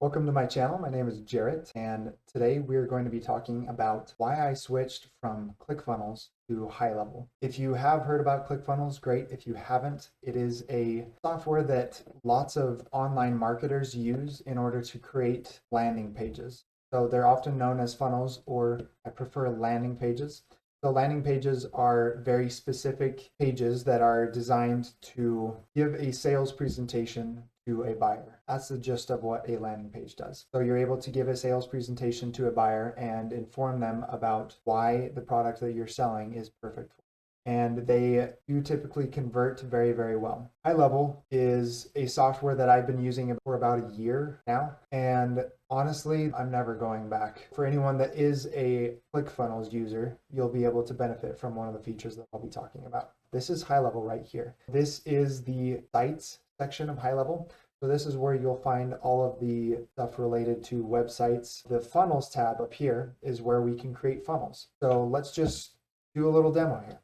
Welcome to my channel. My name is Jarrett, and today we're going to be talking about why I switched from Clickfunnels to HighLevel. If you have heard about Clickfunnels, great. If you haven't, it is a software that lots of online marketers use in order to create landing pages. So they're often known as funnels, or I prefer landing pages. So landing pages are very specific pages that are designed to give a sales presentation to a buyer. That's the gist of what a landing page does. So you're able to give a sales presentation to a buyer and inform them about why the product that you're selling is perfect for them. And they do typically convert very, very well. HighLevel is a software that I've been using for about a year now. And honestly, I'm never going back. For anyone that is a ClickFunnels user, you'll be able to benefit from one of the features that I'll be talking about. This is HighLevel right here. This is the sites section of HighLevel. So this is where you'll find all of the stuff related to websites. The funnels tab up here is where we can create funnels. So let's just do a little demo here.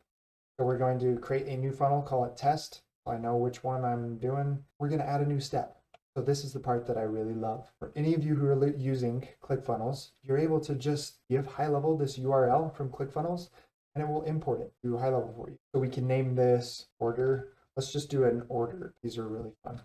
So we're going to create a new funnel, call it test. I know which one I'm doing. We're going to add a new step. So this is the part that I really love. For any of you who are using ClickFunnels, you're able to just give HighLevel this URL from ClickFunnels and it will import it to HighLevel for you. So we can name this order. Let's just do an order. These are really fun.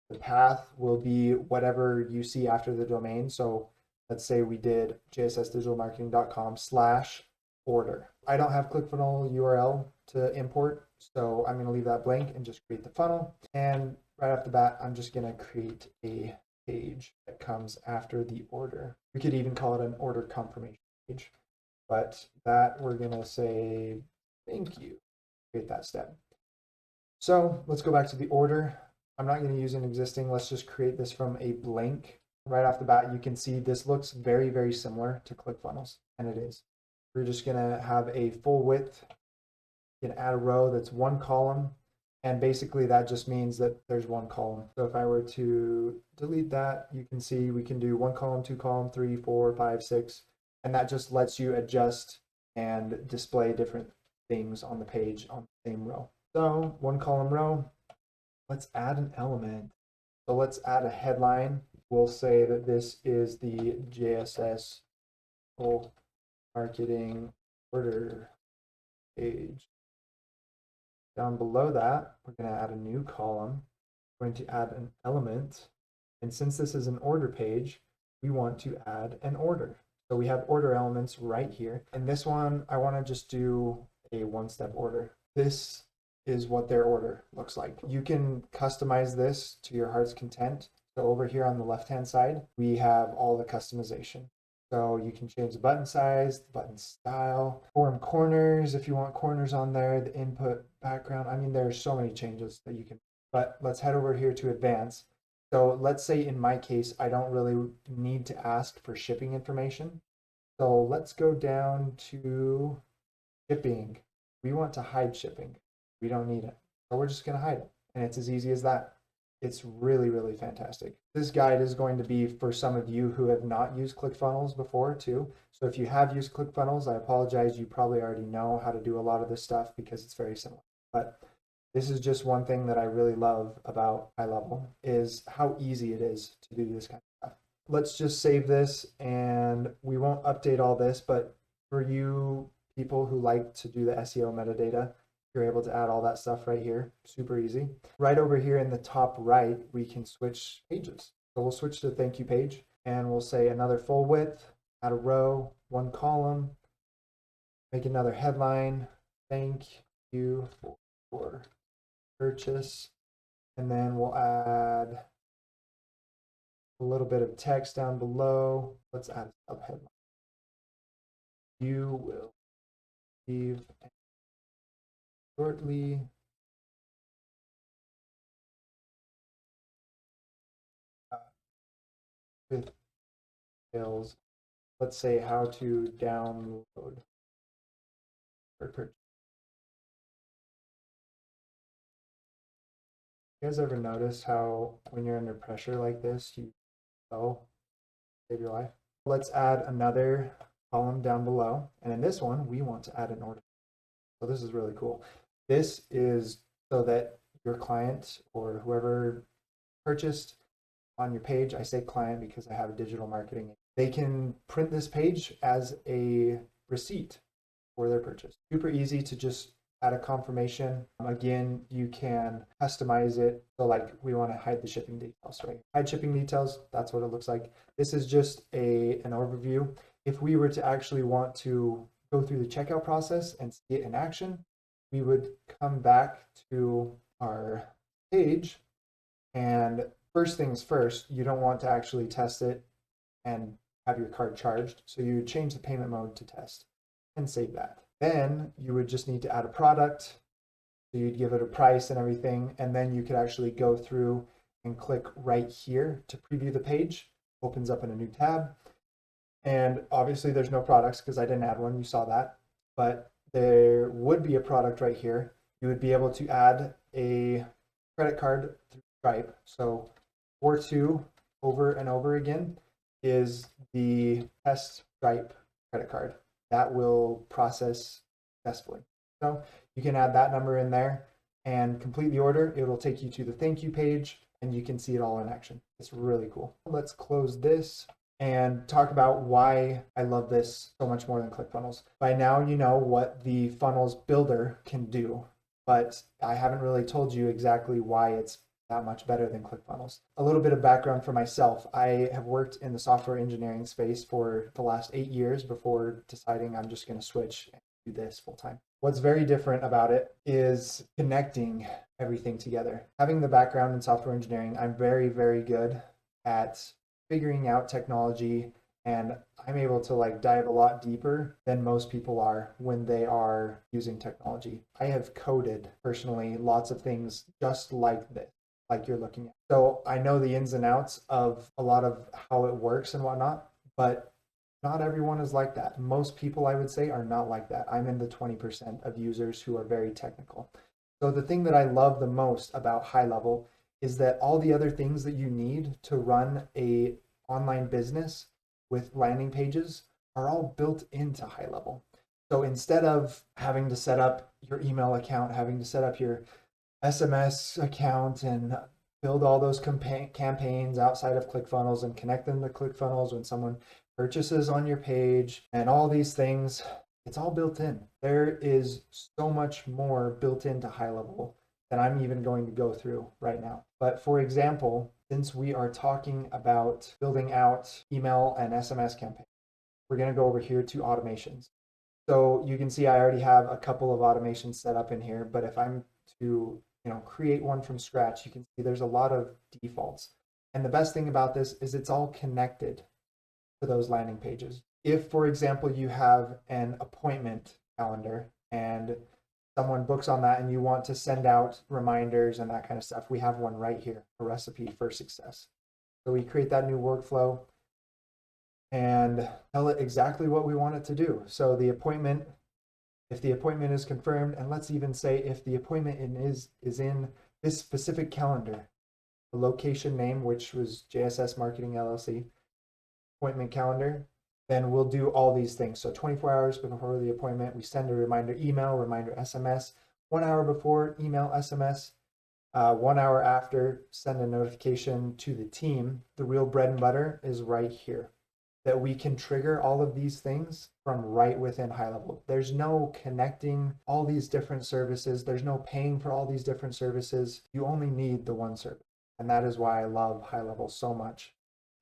The path will be whatever you see after the domain. So let's say we did jssdigitalmarketing.com/order. I don't have ClickFunnels URL to import, so I'm going to leave that blank and just create the funnel. And right off the bat, I'm just going to create a page that comes after the order. We could even call it an order confirmation page, but that we're going to say thank you. Create that step. So let's go back to the order. I'm not going to use an existing. Let's just create this from a blank. Right off the bat, you can see this looks very, very similar to ClickFunnels, and it is. We're just going to have a full width. You can add a row that's one column, and basically that just means that there's one column. So if I were to delete that, you can see we can do one column, two column, 3, 4, 5, 6, and that just lets you adjust and display different things on the page on the same row. So one column row. Let's add an element. So let's add a headline. We'll say that this is the JSS Digital Marketing order page. Down below that, we're going to add a new column. We're going to add an element. And since this is an order page, we want to add an order. So we have order elements right here. And this one, I want to just do a one-step order. This is what their order looks like. You can customize this to your heart's content. So over here on the left-hand side, we have all the customization. So you can change the button size, the button style, form corners if you want corners on there, the input background. I mean, there's so many changes that you can, but let's head over here to advanced. So let's say in my case, I don't really need to ask for shipping information. So let's go down to shipping. We want to hide shipping. We don't need it. So we're just going to hide it. And it's as easy as that. It's really, really fantastic. This guide is going to be for some of you who have not used ClickFunnels before too. So if you have used ClickFunnels, I apologize. You probably already know how to do a lot of this stuff because it's very similar. But this is just one thing that I really love about HighLevel is how easy it is to do this kind of stuff. Let's just save this and we won't update all this, but for you people who like to do the SEO metadata, you're able to add all that stuff right here. Super easy. Right over here in the top right, we can switch pages. So we'll switch to the thank you page and we'll say another full width, add a row, one column, make another headline, thank you for purchase. And then we'll add a little bit of text down below. Let's add a subheadline. You will receive shortly with details. Let's say how to download or purchase. You guys ever notice how when you're under pressure like this, you save your life? Let's add another column down below. And in this one, we want to add an order. So this is really cool. This is so that your client or whoever purchased on your page. I say client because I have a digital marketing. They can print this page as a receipt for their purchase. Super easy to just add a confirmation. Again, you can customize it. So like we want to hide the shipping details, right? Hide shipping details, that's what it looks like. This is just an overview. If we were to actually want to go through the checkout process and see it in action, we would come back to our page, and first things first, you don't want to actually test it and have your card charged. So you would change the payment mode to test and save that. Then you would just need to add a product. So you'd give it a price and everything. And then you could actually go through and click right here to preview the page. Opens up in a new tab. And obviously there's no products because I didn't add one. You saw that. But there would be a product right here. You would be able to add a credit card through Stripe. So 42 over and over again is the test Stripe credit card. That will process successfully. So you can add that number in there and complete the order. It will take you to the thank you page and you can see it all in action. It's really cool. Let's close this and talk about why I love this so much more than ClickFunnels. By now, you know what the funnels builder can do, but I haven't really told you exactly why it's that much better than ClickFunnels. A little bit of background for myself. I have worked in the software engineering space for the last 8 years before deciding I'm just going to switch and do this full time. What's very different about it is connecting everything together. Having the background in software engineering, I'm very, very good at figuring out technology, and I'm able to like dive a lot deeper than most people are when they are using technology. I have coded personally lots of things just like this, like you're looking at. So I know the ins and outs of a lot of how it works and whatnot, but not everyone is like that. Most people, I would say, are not like that. I'm in the 20% of users who are very technical. So the thing that I love the most about HighLevel is that all the other things that you need to run a online business with landing pages are all built into HighLevel. So instead of having to set up your email account, having to set up your SMS account and build all those campaigns outside of ClickFunnels and connect them to ClickFunnels when someone purchases on your page and all these things, it's all built in. There is so much more built into HighLevel than I'm even going to go through right now. But for example, since we are talking about building out email and SMS campaigns, we're going to go over here to automations. So you can see I already have a couple of automations set up in here, but if I'm to create one from scratch, you can see there's a lot of defaults. And the best thing about this is it's all connected to those landing pages. If, for example, you have an appointment calendar and someone books on that and you want to send out reminders and that kind of stuff, we have one right here, a recipe for success. So we create that new workflow and tell it exactly what we want it to do. So the appointment, if the appointment is confirmed, and let's even say if the appointment is in this specific calendar, the location name, which was JSS Marketing LLC, appointment calendar, then we'll do all these things. So 24 hours before the appointment, we send a reminder email, reminder SMS. 1 hour before, email, SMS. 1 hour after, send a notification to the team. The real bread and butter is right here, that we can trigger all of these things from right within HighLevel. There's no connecting all these different services. There's no paying for all these different services. You only need the one service. And that is why I love HighLevel so much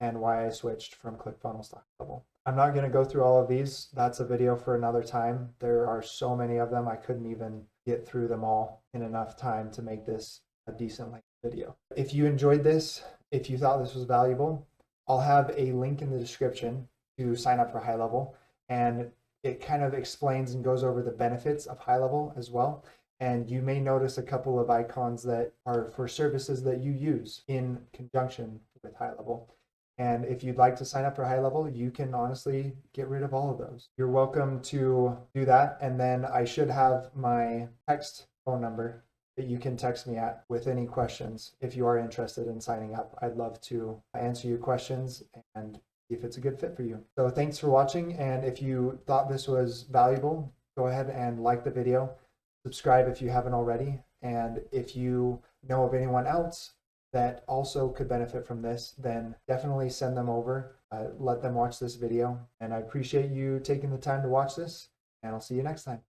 and why I switched from ClickFunnels to HighLevel. I'm not going to go through all of these. That's a video for another time. There are so many of them. I couldn't even get through them all in enough time to make this a decent length video. If you enjoyed this, if you thought this was valuable, I'll have a link in the description to sign up for HighLevel, and it kind of explains and goes over the benefits of HighLevel as well. And you may notice a couple of icons that are for services that you use in conjunction with HighLevel. And if you'd like to sign up for HighLevel, you can honestly get rid of all of those. You're welcome to do that. And then I should have my text phone number that you can text me at with any questions if you are interested in signing up. I'd love to answer your questions and see if it's a good fit for you. So thanks for watching. And if you thought this was valuable, go ahead and like the video, subscribe if you haven't already. And if you know of anyone else that also could benefit from this, then definitely send them over. Let them watch this video. And I appreciate you taking the time to watch this, and I'll see you next time.